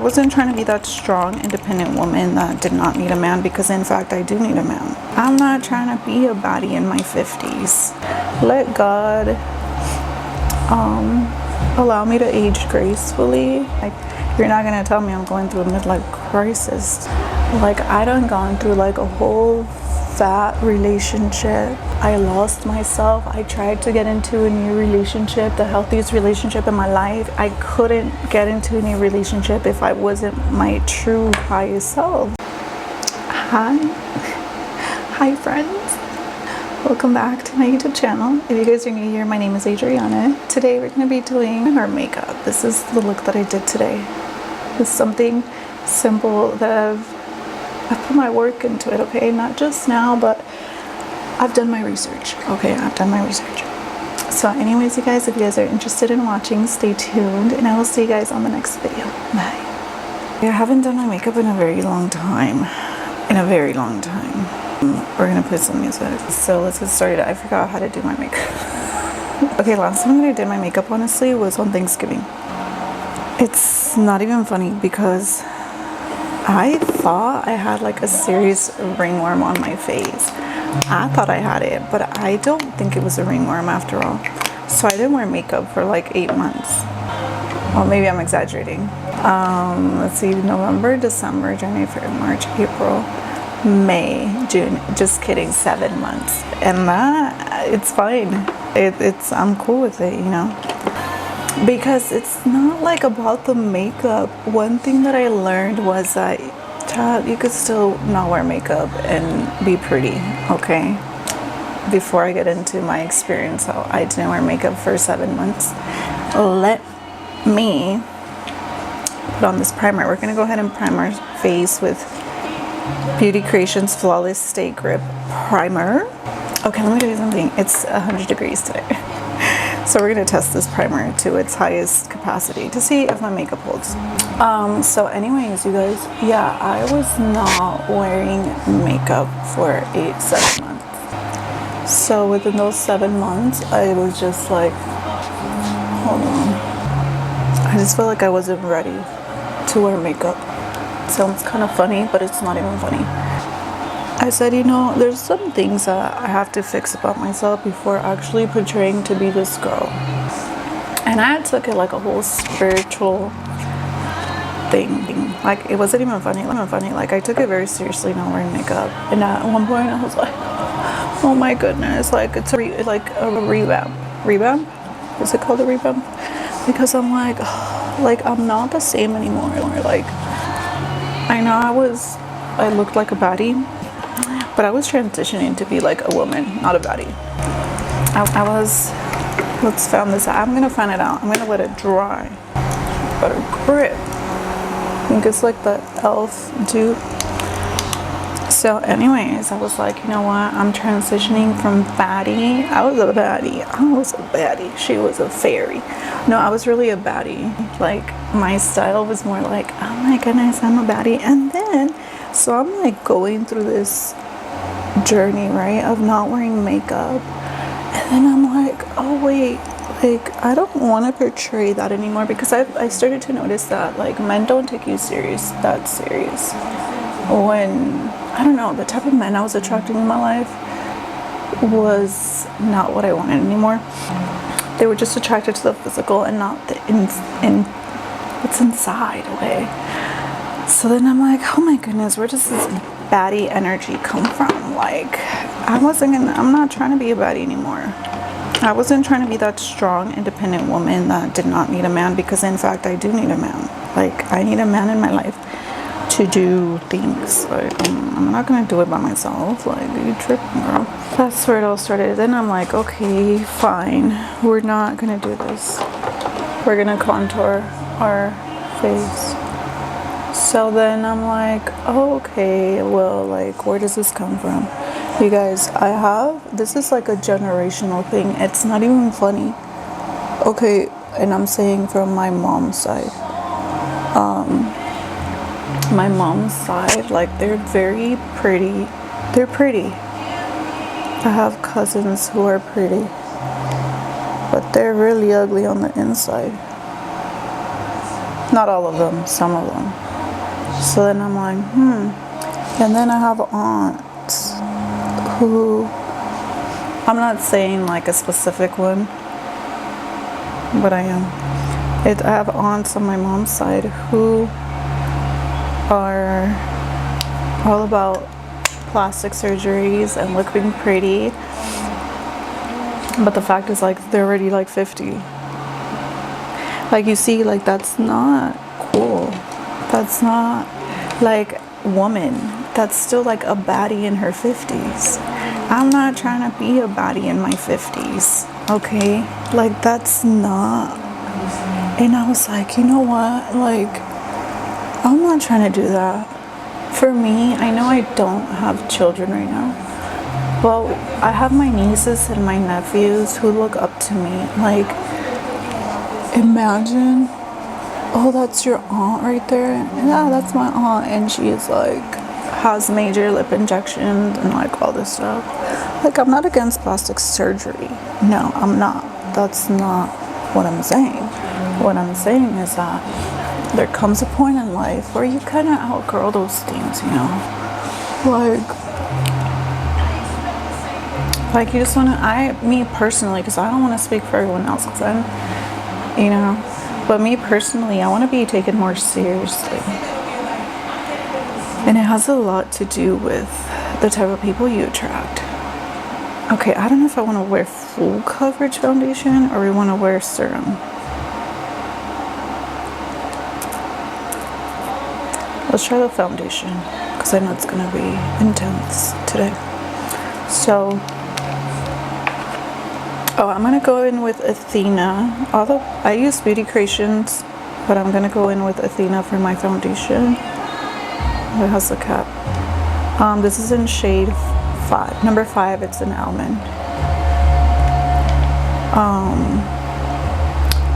I wasn't trying to be that strong, independent woman that did not need a man, because in fact I do need a man. I'm not trying to be a baddie in my 50s. Let God allow me to age gracefully. Like, you're not gonna tell me I'm going through a midlife crisis. Like, I done gone through like a whole fat relationship. I lost myself. I tried to get into a new relationship, the healthiest relationship in my life. I couldn't get into a new relationship if I wasn't my true highest self. Hi friends. Welcome back to my YouTube channel. If you guys are new here, my name is Adriana. Today we're going to be doing hair makeup. This is the look that I did today. It's something simple that I've put my work into it, okay? Not just now, but I've done my research. Okay, I've done my research. So anyways, you guys, if you guys are interested in watching, stay tuned, and I will see you guys on the next video. Bye. I haven't done my makeup in a very long time. We're gonna put some music. So let's get started. I forgot how to do my makeup. Okay, last time that I did my makeup, honestly, was on Thanksgiving. It's not even funny because I thought I had like a serious ringworm on my face. I thought I had it, but I don't think it was a ringworm after all. So I didn't wear makeup for like 8 months. Well, maybe I'm exaggerating. Let's see, November, December, January, February, March, April, May, June. Just kidding, 7 months. And that, it's fine. I'm cool with it, you know? Because it's not like about the makeup. One thing that I learned was that, child, you could still not wear makeup and be pretty, okay? Before I get into my experience, so I didn't wear makeup for 7 months. Let me put on this primer. We're gonna go ahead and prime our face with Beauty Creations Flawless Stay Grip Primer. Okay, let me tell you something. It's 100 degrees today. So we're gonna test this primer to its highest capacity to see if my makeup holds. So anyways, you guys, yeah, I was not wearing makeup for 7 months. So within those 7 months, I was just like, hold on. I just felt like I wasn't ready to wear makeup. Sounds kind of funny, but it's not even funny. I said, you know, there's some things that I have to fix about myself before actually portraying to be this girl. And I took it like a whole spiritual thing. Like, it wasn't even funny. Like, I took it very seriously not wearing makeup. And at one point I was like, oh my goodness, like it's a revamp. Revamp? Is it called a revamp? Because I'm like, I'm not the same anymore. Like, I know I looked like a baddie, but I was transitioning to be like a woman, not a baddie. Let's fan this out. I'm gonna fan it out. I'm gonna let it dry. Better grip. I think it's like the e.l.f. dupe. So anyways, I was like, you know what? I'm transitioning from baddie. I was a baddie. She was a fairy. No, I was really a baddie. Like, my style was more like, oh my goodness, I'm a baddie. And then, so I'm like going through this journey, right, of not wearing makeup. And then I'm like, oh wait, like, I don't want to portray that anymore, because I started to notice that, like, men don't take you that serious. When, I don't know, the type of men I was attracting in my life was not what I wanted anymore. They were just attracted to the physical and not the what's inside way. So then I'm like, oh my goodness, where does this baddie energy come from? Like, I'm not trying to be a baddie anymore. I wasn't trying to be that strong, independent woman that did not need a man, because in fact I do need a man. Like, I need a man in my life to do things. Like, I'm not gonna do it by myself. Like, you tripping, girl? That's where it all started. Then I'm like, okay, fine, we're not gonna do this. We're gonna contour our face. So then I'm like, oh, okay, well, like, where does this come from? You guys, this is like a generational thing. It's not even funny. Okay, and I'm saying from my mom's side. My mom's side, like, they're very pretty. They're pretty. I have cousins who are pretty, but they're really ugly on the inside. Not all of them, some of them. So then I'm like, And then I have aunts who, I'm not saying like a specific one, but I am. I have aunts on my mom's side who are all about plastic surgeries and looking pretty. But the fact is, like, they're already like 50. Like, you see, like, that's not cool. That's not like woman. That's still like a baddie in her 50s. I'm not trying to be a baddie in my 50s. Okay? Like, that's not. And I was like, you know what? Like, I'm not trying to do that. For me, I know I don't have children right now, but I have my nieces and my nephews who look up to me. Like, imagine, oh, that's your aunt right there? Yeah, that's my aunt. And she is like, has major lip injections and like all this stuff. Like, I'm not against plastic surgery. No, I'm not. That's not what I'm saying. What I'm saying is that there comes a point in life where you kind of outgrow those things, you know? Like you just want to, me personally, because I don't want to speak for everyone else, because I'm, you know, but me personally, I want to be taken more seriously. And it has a lot to do with the type of people you attract. Okay, I don't know if I want to wear full coverage foundation or we want to wear serum. Let's try the foundation, because I know it's going to be intense today. So, I'm going to go in with Athena. Although I use Beauty Creations, but I'm going to go in with Athena for my foundation. It has the cap. This is in shade 5. Number 5, it's an almond.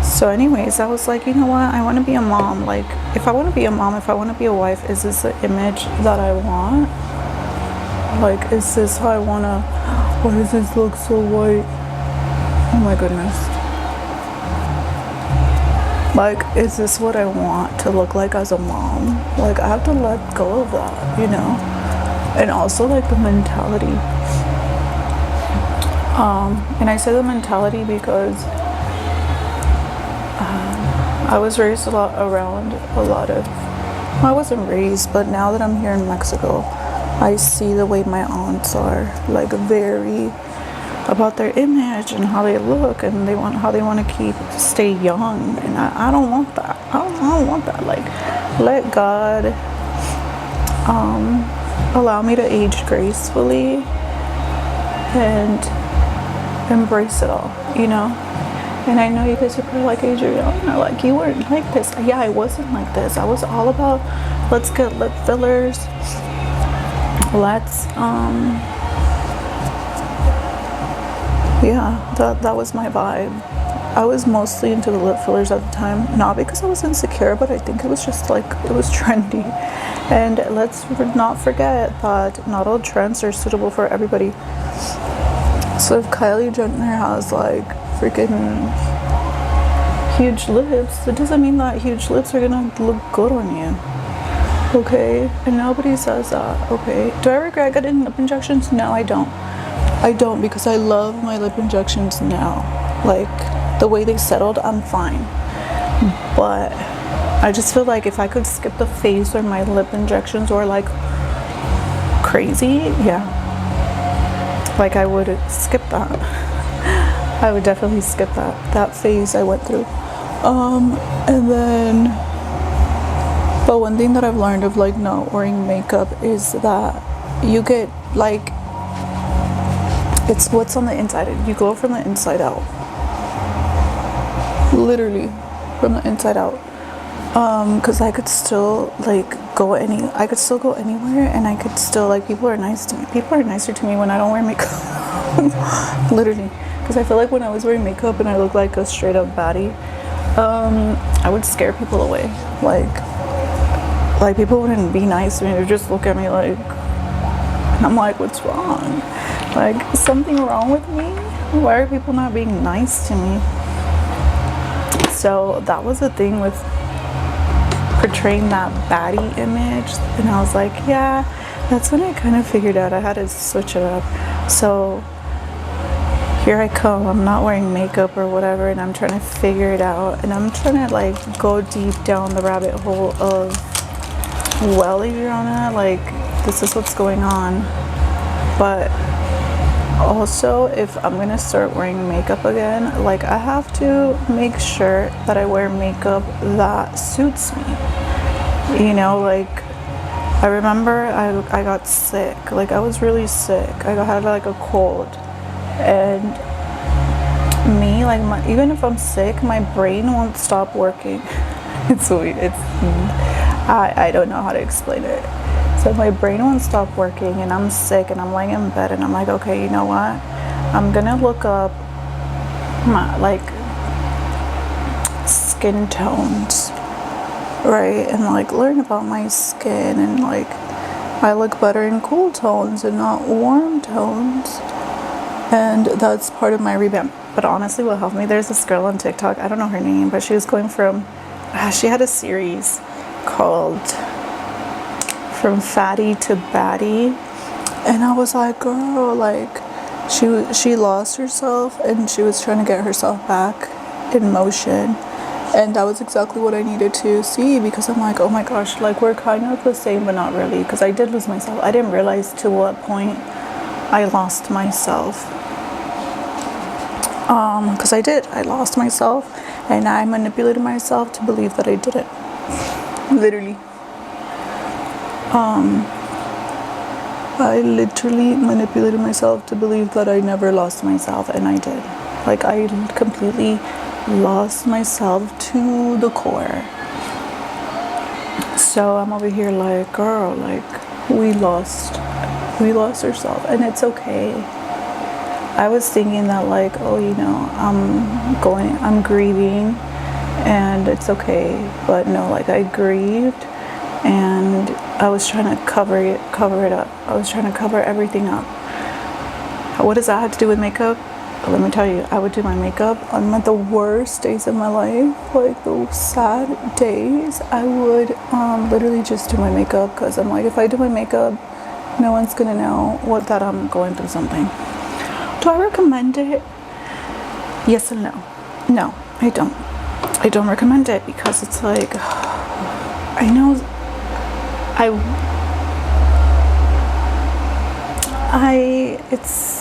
So anyways, I was like, you know what? I want to be a mom. Like, if I want to be a mom, if I want to be a wife, is this the image that I want? Like, is this how I want to... Why does this look so white? Oh my goodness. Like, is this what I want to look like as a mom? Like, I have to let go of that, you know? And also, like, the mentality. And I say the mentality because I was raised around a lot of... I wasn't raised, but now that I'm here in Mexico, I see the way my aunts are, like, very about their image and how they look, and how they want to stay young. And I don't want that. I don't want that. Like, let God allow me to age gracefully and embrace it all, you know? And I know you guys are probably like, Adriana, like, you weren't like this. Yeah, I wasn't like this. I was all about, let's get lip fillers. Let's, yeah, that was my vibe. I was mostly into the lip fillers at the time. Not because I was insecure, but I think it was just like, it was trendy. And let's not forget that not all trends are suitable for everybody. So if Kylie Jenner has like freaking huge lips, it doesn't mean that huge lips are gonna look good on you. Okay? And nobody says that. Okay? Do I regret getting lip injections? No, I don't. I don't, because I love my lip injections now. Like, the way they settled, I'm fine. But I just feel like if I could skip the phase where my lip injections were like crazy, yeah, like I would skip that. I would definitely skip that phase I went through. And then, but one thing that I've learned of like not wearing makeup is that you get like, it's what's on the inside. You go from the inside out. Literally from the inside out. Because I could still like I could still go anywhere, and I could still, like, people are nice to me. People are nicer to me when I don't wear makeup. Literally. Because I feel like when I was wearing makeup and I looked like a straight up baddie, I would scare people away. Like people wouldn't be nice to me. They'd just look at me like, and I'm like, what's wrong? Like, is something wrong with me? Why are people not being nice to me? So that was the thing with portraying that baddie image. And I was like, yeah, that's when I kind of figured out I had to switch it up. So here I come, I'm not wearing makeup or whatever, and I'm trying to figure it out, and I'm trying to like go deep down the rabbit hole of, well, Adriana, like this is what's going on. But also, if I'm gonna start wearing makeup again, like I have to make sure that I wear makeup that suits me. You know, like I remember I got sick, like I was really sick. I had like a cold, and me, like even if I'm sick, my brain won't stop working. It's weird. I don't know how to explain it. So my brain won't stop working, and I'm sick, and I'm laying in bed, and I'm like, okay, you know what? I'm gonna look up my like skin tones, right? And like learn about my skin, and like I look better in cool tones and not warm tones. And that's part of my revamp. But honestly, what helped me, there's this girl on TikTok, I don't know her name, but she was going from, she had a series called From Fatty to Baddie. And I was like, girl, like, she lost herself, and she was trying to get herself back in motion. And that was exactly what I needed to see, because I'm like, oh my gosh, like we're kind of the same, but not really. Because I did lose myself. I didn't realize to what point I lost myself. Because I lost myself, and I manipulated myself to believe that I didn't. Literally. I literally manipulated myself to believe that I never lost myself, and I did. Like I completely lost myself to the core. So I'm over here like, girl, like we lost ourselves, and it's okay. I was thinking that like, oh, you know, I'm grieving, and it's okay. But no, like I grieved, and I was trying to cover it up. I was trying to cover everything up. What does that have to do with makeup? Let me tell you, I would do my makeup on the worst days of my life, like those sad days. I would literally just do my makeup, because I'm like, if I do my makeup, no one's gonna know that I'm going through something. Do I recommend it? Yes and no. No, I don't. I don't recommend it, because it's like, I know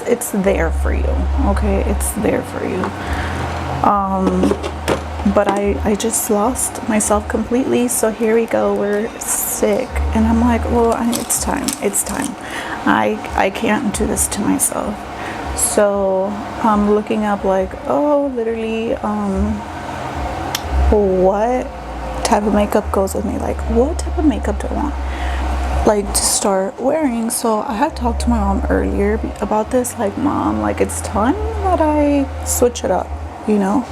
it's there for you, okay? It's there for you. But I just lost myself completely. So here we go, we're sick, and I'm like, well, it's time. I can't do this to myself. So I'm looking up like, oh, literally, what type of makeup goes with me? Like, what type of makeup do I want, like, to start wearing? So I had talked to my mom earlier about this, like, Mom, like, it's time that I switch it up, you know?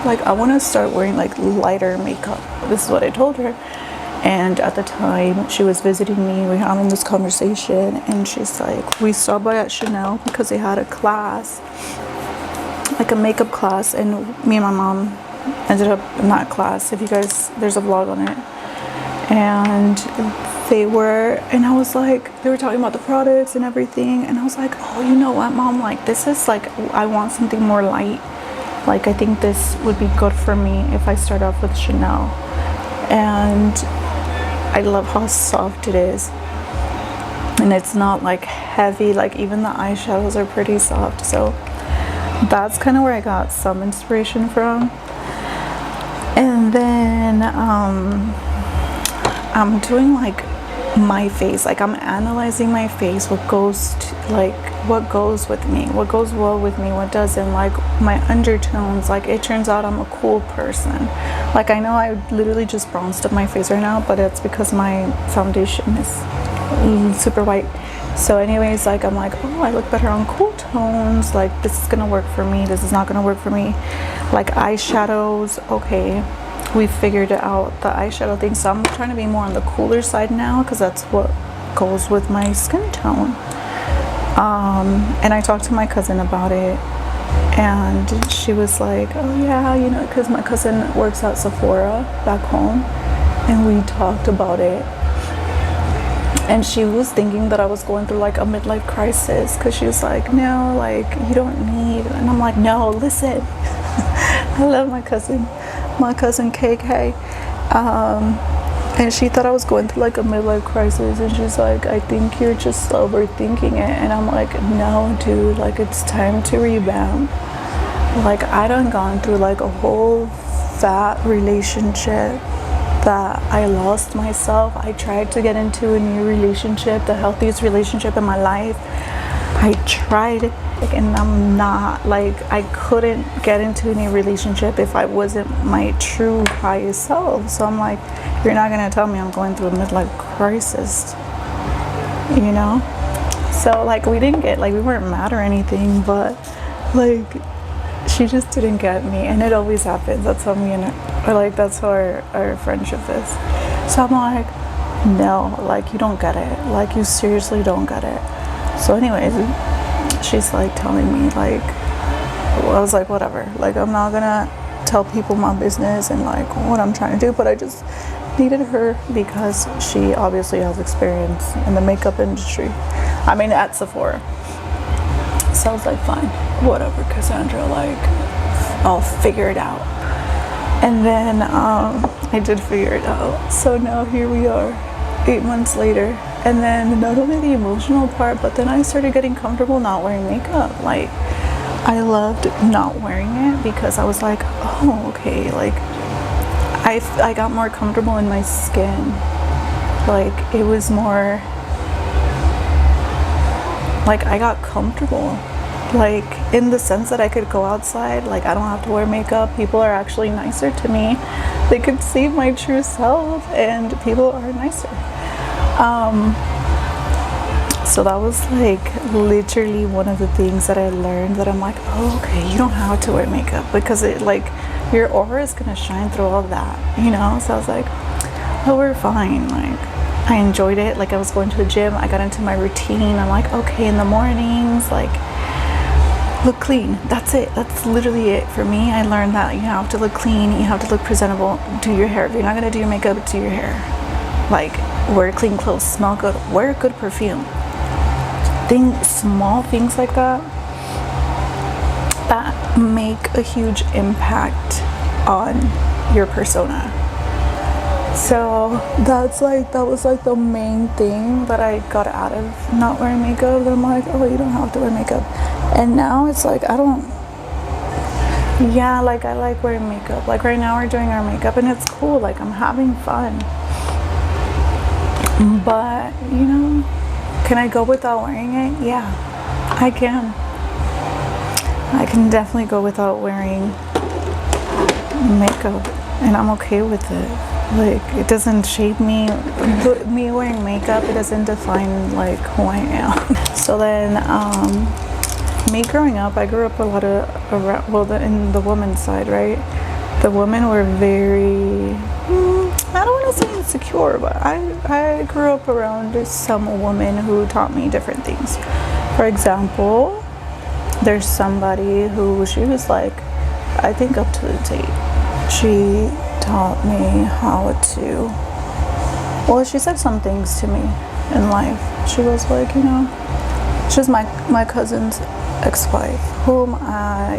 Like, I want to start wearing like lighter makeup. This is what I told her. And at the time she was visiting me, we were having this conversation, and she's like, we stopped by at Chanel because they had a class, like a makeup class, and me and my mom ended up in that class. If you guys, there's a vlog on it. And and I was like, they were talking about the products and everything, and I was like, oh, you know what, Mom, like this is like, I want something more light. Like I think this would be good for me if I start off with Chanel. And I love how soft it is, and it's not like heavy. Like even the eyeshadows are pretty soft. So that's kind of where I got some inspiration from. And then I'm doing like my face, like I'm analyzing my face, what goes with me, what goes well with me, what doesn't, like my undertones. Like it turns out I'm a cool person. Like I know I literally just bronzed up my face right now, but it's because my foundation is super white. So anyways, like I'm like, oh, I look better on cool tones, like this is gonna work for me, this is not gonna work for me. Like eyeshadows, okay, we figured it out, the eyeshadow thing. So I'm trying to be more on the cooler side now, because that's what goes with my skin tone. And I talked to my cousin about it, And she was like, oh yeah, you know, because my cousin works at Sephora back home, and we talked about it. And she was thinking that I was going through like a midlife crisis, because she was like, no, like you don't need. And I'm like, no, listen. I love my cousin KK. And she thought I was going through like a midlife crisis, and she's like, I think you're just overthinking it. And I'm like, no dude, like it's time to revamp. Like I done gone through like a whole fat relationship that I lost myself. I tried to get into a new relationship, the healthiest relationship in my life. I tried, and I'm not, like, I couldn't get into a new relationship if I wasn't my true highest self. So I'm like, you're not gonna tell me I'm going through a midlife crisis, you know? So like we didn't get, like we weren't mad or anything, but like she just didn't get me. And it always happens. That's how me and her, or like that's how our friendship is. So I'm like, no, like you don't get it, like you seriously don't get it. So anyways, she's like telling me like, well, I was like, whatever, like I'm not gonna tell people my business and like what I'm trying to do, but I just needed her because she obviously has experience in the makeup industry. I mean, at Sephora. So I was like, fine, whatever, Cassandra, like I'll figure it out. And then I did figure it out. So now here we are, 8 months later. And then not only the emotional part, but then I started getting comfortable not wearing makeup. Like I loved not wearing it because I was like, oh, okay, like I got more comfortable in my skin. Like it was more, like I got comfortable. Like in the sense that I could go outside, like I don't have to wear makeup. People are actually nicer to me. They could see my true self, and people are nicer. So that was like literally one of the things that I learned, that I'm like, oh, okay, you don't have to wear makeup because it like your aura is gonna shine through all of that, you know? So I was like, oh, we're fine. Like I enjoyed it. Like I was going to the gym, I got into my routine. I'm like, okay, in the mornings, like look clean. That's it. That's literally it for me. I learned that you have to look clean, you have to look presentable. Do your hair. If you're not gonna do your makeup, do your hair. Like wear clean clothes, smell good, wear good perfume. Small things like that make a huge impact on your persona. So that was like the main thing that I got out of not wearing makeup. I'm like, oh, you don't have to wear makeup. And now it's like I like wearing makeup. Like right now we're doing our makeup and it's cool, like I'm having fun. But you know, can I go without wearing it? Yeah, I can. I can definitely go without wearing makeup, and I'm okay with it. Like it doesn't shape me. Me wearing makeup, it doesn't define like who I am. So then, me growing up, I grew up a lot of around, well, in the women's side, right? The women were very, I don't want to say insecure, but I grew up around some women who taught me different things. For example, there's somebody who, she was like, I think up to the date, she taught me how to, well, she said some things to me in life. She was like, you know, she's my cousin's ex-wife, whom I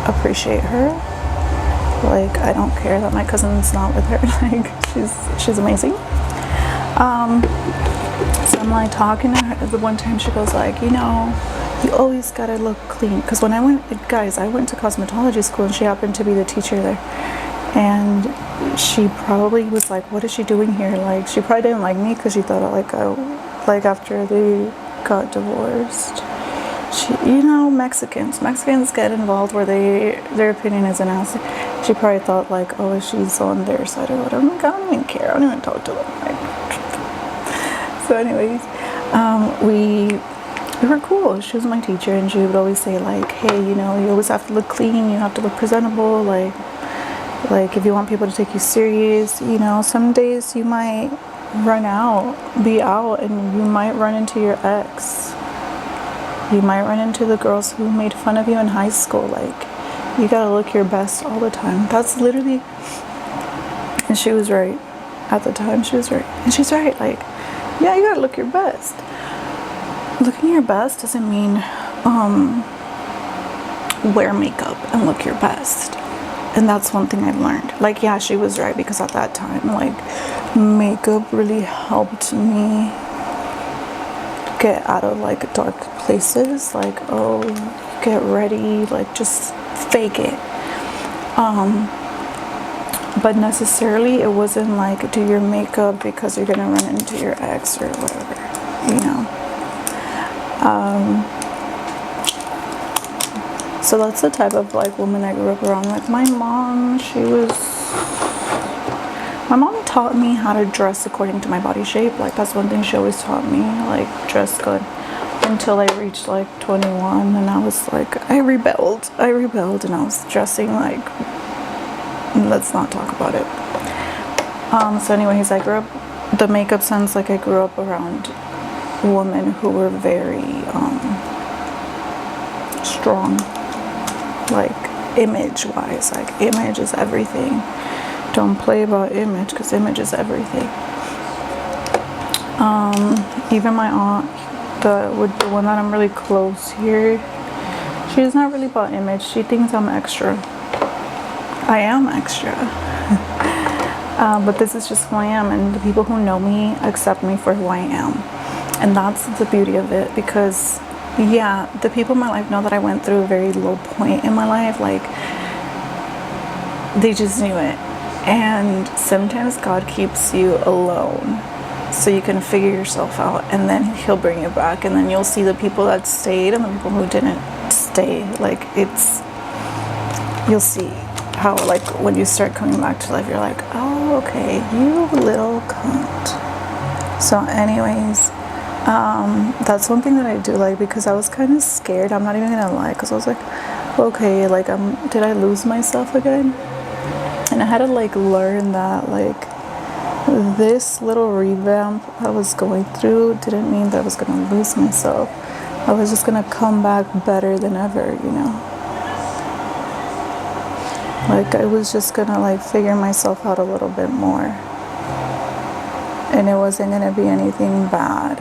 appreciate her. Like I don't care that my cousin's not with her. Like she's amazing. So I'm like talking to her. The one time she goes like, you know, you always gotta look clean. Because when I went to cosmetology school, and she happened to be the teacher there. And she probably was like, what is she doing here? Like she probably didn't like me because she thought like after they got divorced. She, you know, Mexicans get involved where their opinion isn't asked. She probably thought like, oh, she's on their side or whatever. I'm like, I don't even care. I don't even talk to them. Like, so anyways, we were cool. She was my teacher, and she would always say like, hey, you know, you always have to look clean. You have to look presentable. Like if you want people to take you serious, you know, some days you might be out, and you might run into your ex. You might run into the girls who made fun of you in high school. Like, you gotta look your best all the time. That's literally, and she was right. At the time, she was right. And she's right. Like, yeah, you gotta look your best. Looking your best doesn't mean wear makeup and look your best. And that's one thing I learned. Like, yeah, she was right, because at that time, like, makeup really helped me get out of like dark places. Like, oh, get ready, like, just fake it. But necessarily it wasn't like, do your makeup because you're gonna run into your ex or whatever, you know. So that's the type of like woman I grew up around. Like, my mom taught me how to dress according to my body shape. Like, that's one thing she always taught me, like, dress good. Until I reached like 21, and I was like, I rebelled and I was dressing like, let's not talk about it. So anyways, I grew up, the makeup sense, like, I grew up around women who were very strong, like, image wise. Like, image is everything. Don't play about image, because image is everything. Even my aunt, the one that I'm really close here, she's not really about image. She thinks I'm extra. I am extra. But this is just who I am, and the people who know me accept me for who I am. And that's the beauty of it, because yeah, the people in my life know that I went through a very low point in my life. Like, they just knew it. And sometimes God keeps you alone so you can figure yourself out, and then he'll bring you back, and then you'll see the people that stayed and the people who didn't stay. Like, you'll see how, like, when you start coming back to life, you're like, oh, okay, you little cunt. So anyways, that's one thing that I do, like, because I was kind of scared. I'm not even gonna lie, because I was like, okay, like, did I lose myself again? And I had to, like, learn that, like, this little revamp I was going through didn't mean that I was gonna lose myself. I was just gonna come back better than ever, you know. Like, I was just gonna, like, figure myself out a little bit more, and it wasn't gonna be anything bad.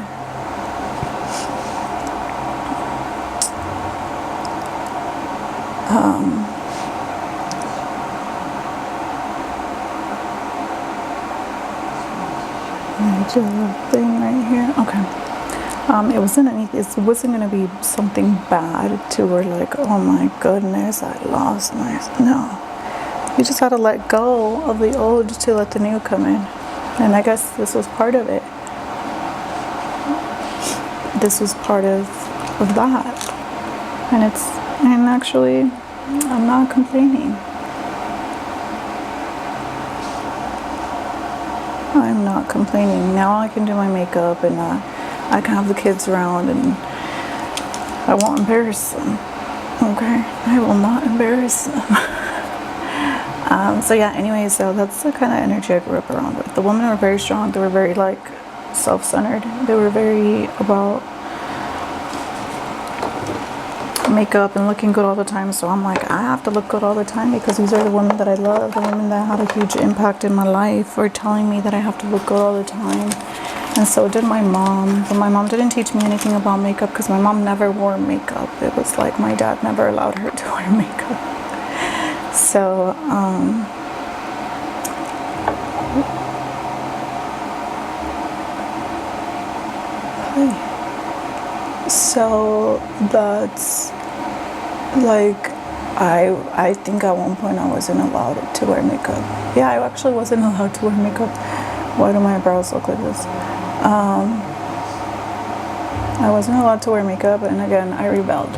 Thing right here. Okay. It wasn't gonna be something bad to where, like, oh my goodness, I lost myself. No. You just gotta let go of the old to let the new come in. And I guess this was part of it. This was part of that. And actually, I'm not complaining. I'm not complaining. Now I can do my makeup, and I can have the kids around, and I won't embarrass them. Okay? I will not embarrass them. So yeah, anyway, so that's the kind of energy I grew up around with. The women were very strong. They were very, like, self-centered. They were very about makeup and looking good all the time. So I'm like, I have to look good all the time, because these are the women that I love. The women that had a huge impact in my life were telling me that I have to look good all the time. And so did my mom. But my mom didn't teach me anything about makeup, because my mom never wore makeup. It was like my dad never allowed her to wear makeup. So that's, like, I think at one point I wasn't allowed to wear makeup. Yeah, I actually wasn't allowed to wear makeup. Why do my brows look like this? I wasn't allowed to wear makeup, and again, I rebelled.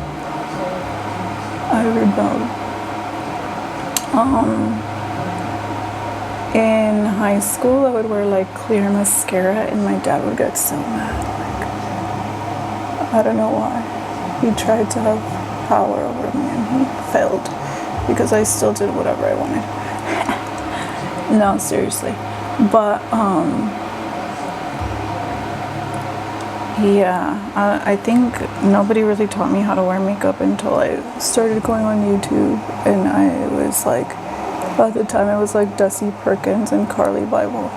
In high school, I would wear, like, clear mascara, and my dad would get so mad. Like, I don't know why. He tried to have power over me, and he failed, because I still did whatever I wanted. No, seriously. But Yeah, I think nobody really taught me how to wear makeup until I started going on YouTube, and I was like, at the time it was like Dusty Perkins and Carly Bible,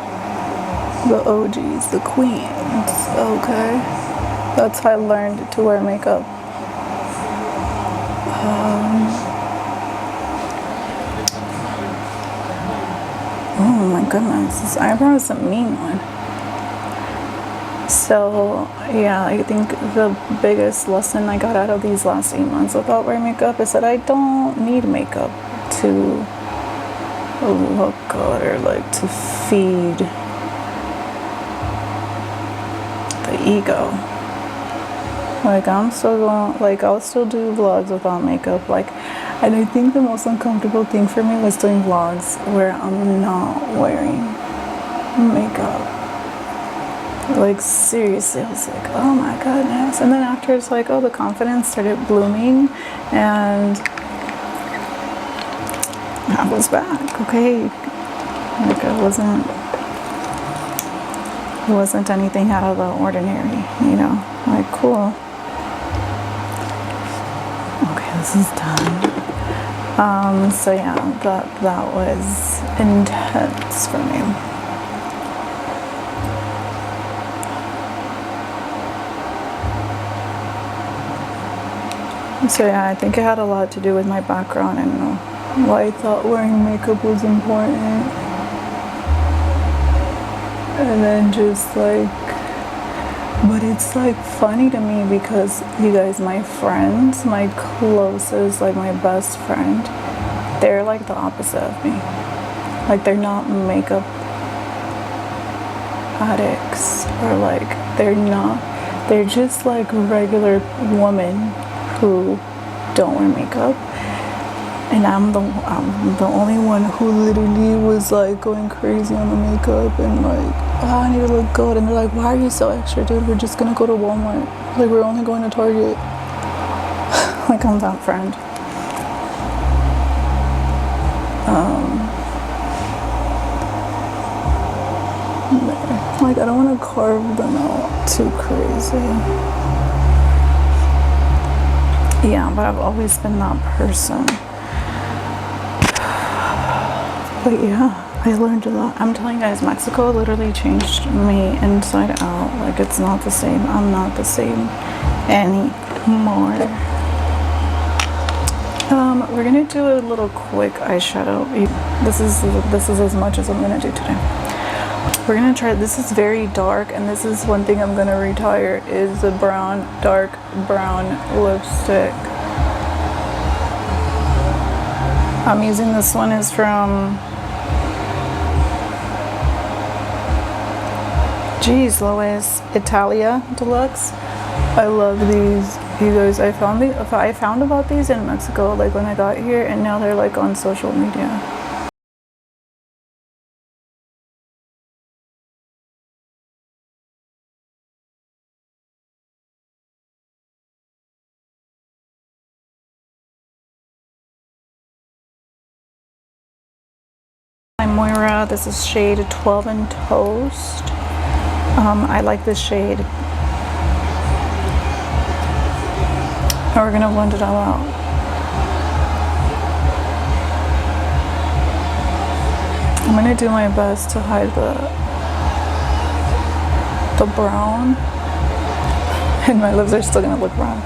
the OGs, the queens. Okay, that's how I learned to wear makeup. Oh my goodness, this eyebrow is a mean one. So yeah, I think the biggest lesson I got out of these last 8 months about wearing makeup is that I don't need makeup to look good or like to feed the ego. Like I'm still going, like I'll still do vlogs without makeup. Like, and I think the most uncomfortable thing for me was doing vlogs where I'm not wearing makeup. Like seriously, I was like, oh my goodness. And then after, it's like, oh, the confidence started blooming, and I was back. Okay, like it wasn't anything out of the ordinary, you know. Like, cool. Okay, this is done. So yeah, that was intense for me. So yeah, I think it had a lot to do with my background and why I thought wearing makeup was important. And then just like, but it's like funny to me because you guys, my friends, my closest, like my best friend, they're like the opposite of me. Like they're not makeup addicts, or like they're just like regular women who don't wear makeup, and I'm the only one who literally was like going crazy on the makeup and like, oh, I need to look good, and they're like, why are you so extra, dude? We're just gonna go to Walmart, like we're only going to Target. Like I'm that friend. Like I don't want to carve them out too crazy. Yeah, but I've always been that person. But yeah, I learned a lot. I'm telling you guys, Mexico literally changed me inside out. Like it's not the same. I'm not the same anymore. We're gonna do a little quick eyeshadow. This is as much as I'm gonna do today. We're gonna try, this is very dark, and this is one thing I'm gonna retire, is a brown, dark brown lipstick. I'm using this one, is from, geez Louise, Italia Deluxe. I love these, you guys. I found about these in Mexico, like when I got here, and now they're like on social media. Moira, this is shade 12 and Toast. I like this shade. And we're gonna blend it all out. I'm gonna do my best to hide the brown, and my lips are still gonna look brown.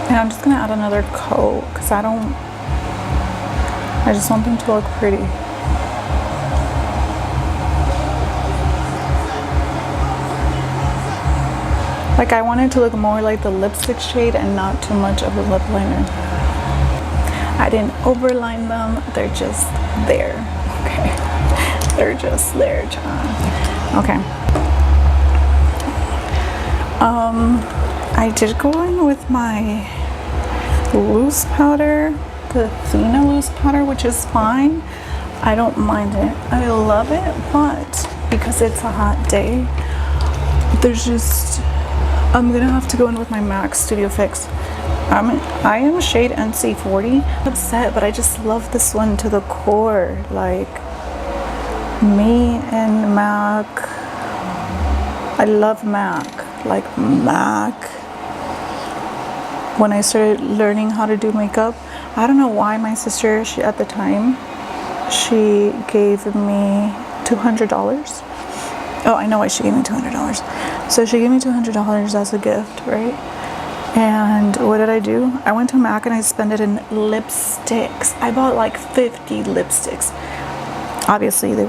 And I'm just gonna add another coat because I just want them to look pretty. Like I want it to look more like the lipstick shade and not too much of a lip liner. I didn't overline them, they're just there, okay? They're just there, child. Okay. I did go in with my loose powder, the Athena loose powder, which is fine. I don't mind it. I love it, but because it's a hot day, I'm gonna have to go in with my MAC Studio Fix. I am shade NC40. I'm upset, but I just love this one to the core. Like, me and MAC. I love MAC. Like, MAC. When I started learning how to do makeup, I don't know why my sister, at the time, she gave me $200. Oh, I know why she gave me $200. So she gave me $200 as a gift, right? And what did I do? I went to MAC and I spent it in lipsticks. I bought like 50 lipsticks. Obviously, the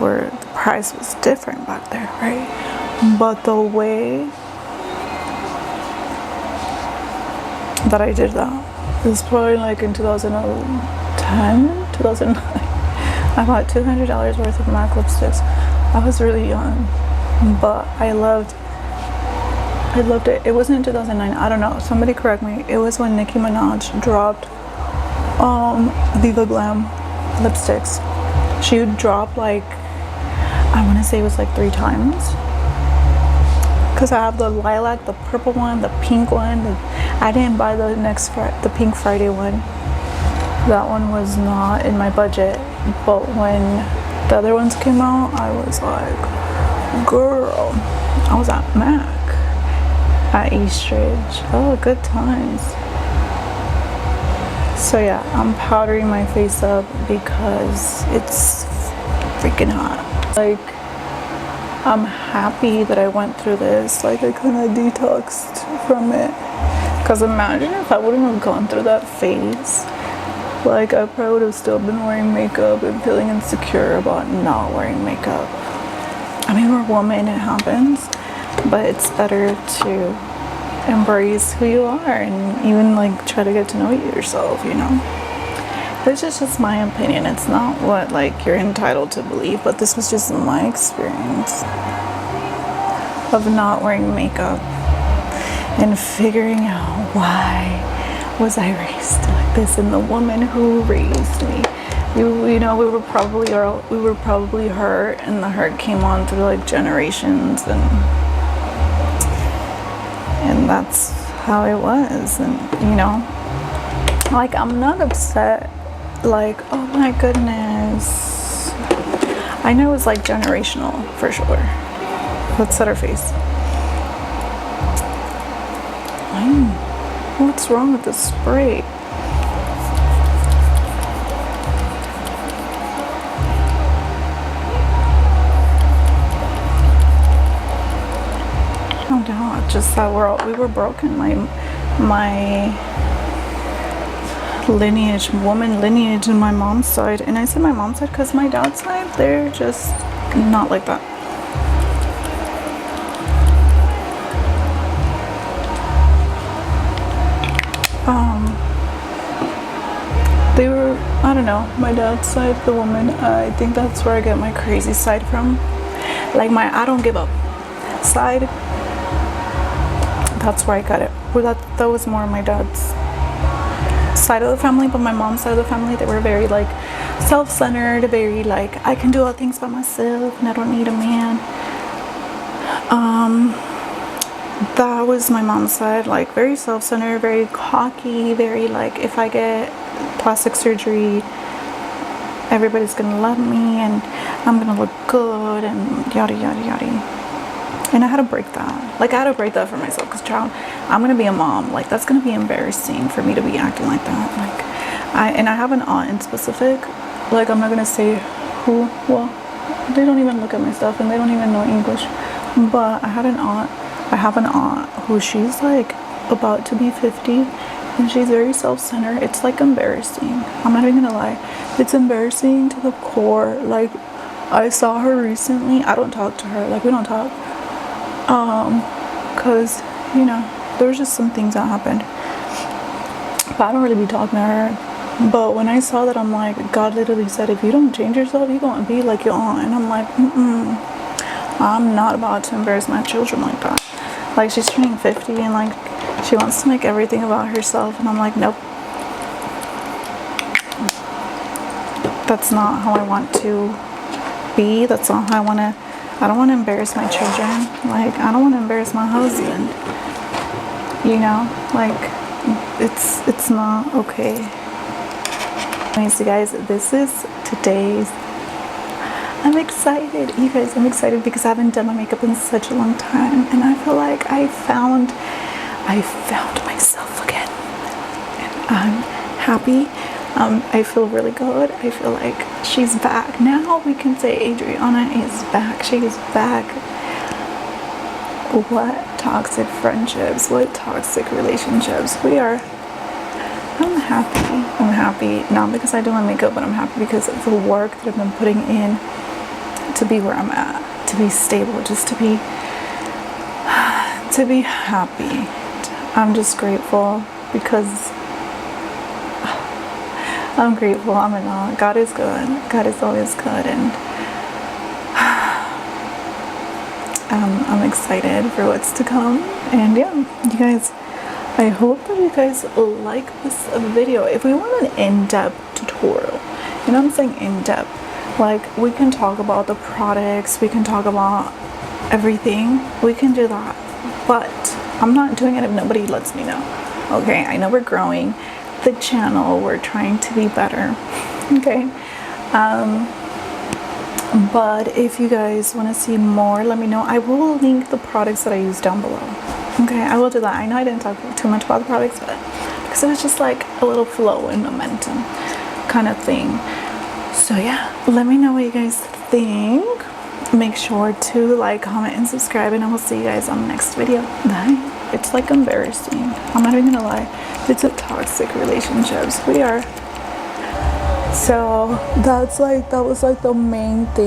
price was different back there, right? But the way that I did that, it was probably like in 2010, 2009. I bought $200 worth of MAC lipsticks. I was really young, but I loved it. It wasn't in 2009. I don't know. Somebody correct me. It was when Nicki Minaj dropped Viva Glam lipsticks. She would drop like, I want to say it was like 3 times. Because I have the lilac, the purple one, the pink one. I didn't buy the Pink Friday one. That one was not in my budget. But when the other ones came out, I was like, girl, I was at MAC at Eastridge. Oh, good times. So yeah, I'm powdering my face up because it's freaking hot. Like, I'm happy that I went through this. Like, I kind of detoxed from it. Because imagine if I wouldn't have gone through that phase. Like, I probably would have still been wearing makeup and feeling insecure about not wearing makeup. I mean, we're women, it happens. But it's better to embrace who you are and even like try to get to know yourself, you know. This is just my opinion. It's not what like you're entitled to believe, but this was just my experience of not wearing makeup and figuring out why was I raised like this, and the woman who raised me. You know, we were probably hurt, and the hurt came on through like generations, and that's how it was. And you know, like, I'm not upset, like, oh my goodness. I know it's like generational for sure. Let's set our face. What's wrong with the spray? No doubt, just that we were broken. My woman lineage in my mom's side, and I say my mom's side because my dad's side, they're just not like that. They were, I don't know, my dad's side, the woman, I think that's where I get my crazy side from. Like my I don't give up side, that's where I got it. Well, that was more my dad's side of the family, but my mom's side of the family, they were very like self-centered, very like, I can do all things by myself and I don't need a man. That was my mom's side, like very self-centered, very cocky, very like, if I get plastic surgery, everybody's gonna love me and I'm gonna look good and yada yada yada. And I had to break that. Like, I had to break that for myself, because child, I'm gonna be a mom. Like, that's gonna be embarrassing for me to be acting like that. Like, I have an aunt in specific, like, I'm not gonna say who. Well, they don't even look at my stuff and they don't even know English, but I have an aunt who, she's like about to be 50 and she's very self-centered. It's like embarrassing. I'm not even gonna lie, it's embarrassing to the core. Like, I saw her recently. I don't talk to her, like, we don't talk, because, you know, there was just some things that happened, but I don't really be talking to her. But when I saw that, I'm like, God literally said, if you don't change yourself, you're gonna be like your aunt. And I'm like, I'm not about to embarrass my children like that. Like, she's turning 50 and like, She wants to make everything about herself, and I'm like, nope. That's not how I want to be. That's not how I want to. I don't want to embarrass my children. Like, I don't want to embarrass my husband. You know, like, it's not okay. Anyways, you guys, this is today's. I'm excited, you guys. I'm excited because I haven't done my makeup in such a long time, and I feel like I found myself again, and I'm happy. I feel really good. I feel like she's back. Now we can say Adriana is back. She is back. What toxic friendships, what toxic relationships. I'm happy, not because I do my makeup, but I'm happy because of the work that I've been putting in to be where I'm at, to be stable, just to be happy. I'm just grateful because I'm grateful. I'm in awe. God is good. God is always good, and I'm excited for what's to come. And yeah, you guys, I hope that you guys like this video. If we want an in-depth tutorial, you know what I'm saying, in-depth, like we can talk about the products, we can talk about everything, we can do that, but I'm not doing it if nobody lets me know. Okay, I know we're growing the channel, we're trying to be better, okay, but if you guys want to see more, let me know. I will link the products that I use down below. Okay, I will do that. I know I didn't talk too much about the products, but because it was just like a little flow and momentum kind of thing. So yeah, let me know what you guys think. Make sure to like, comment, and subscribe, and I will see you guys on the next video. Bye. It's like embarrassing. I'm not even gonna lie. It's a toxic relationships. So that was like the main thing.